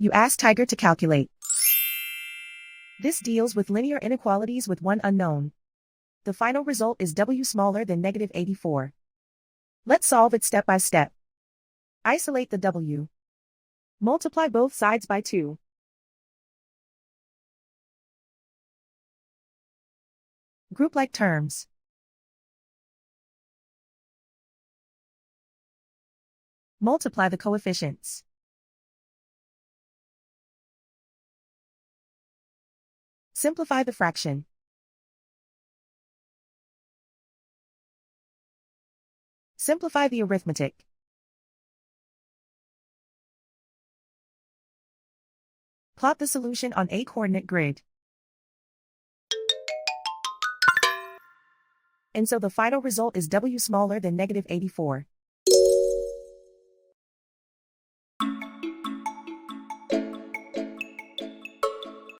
You ask Tiger to calculate. This deals with linear inequalities with one unknown. The final result is W smaller than -84. Let's solve it step by step. Isolate the W. Multiply both sides by 2. Group like terms. Multiply the coefficients. Simplify the fraction. Simplify the arithmetic. Plot the solution on a coordinate grid. And so the final result is W smaller than -84.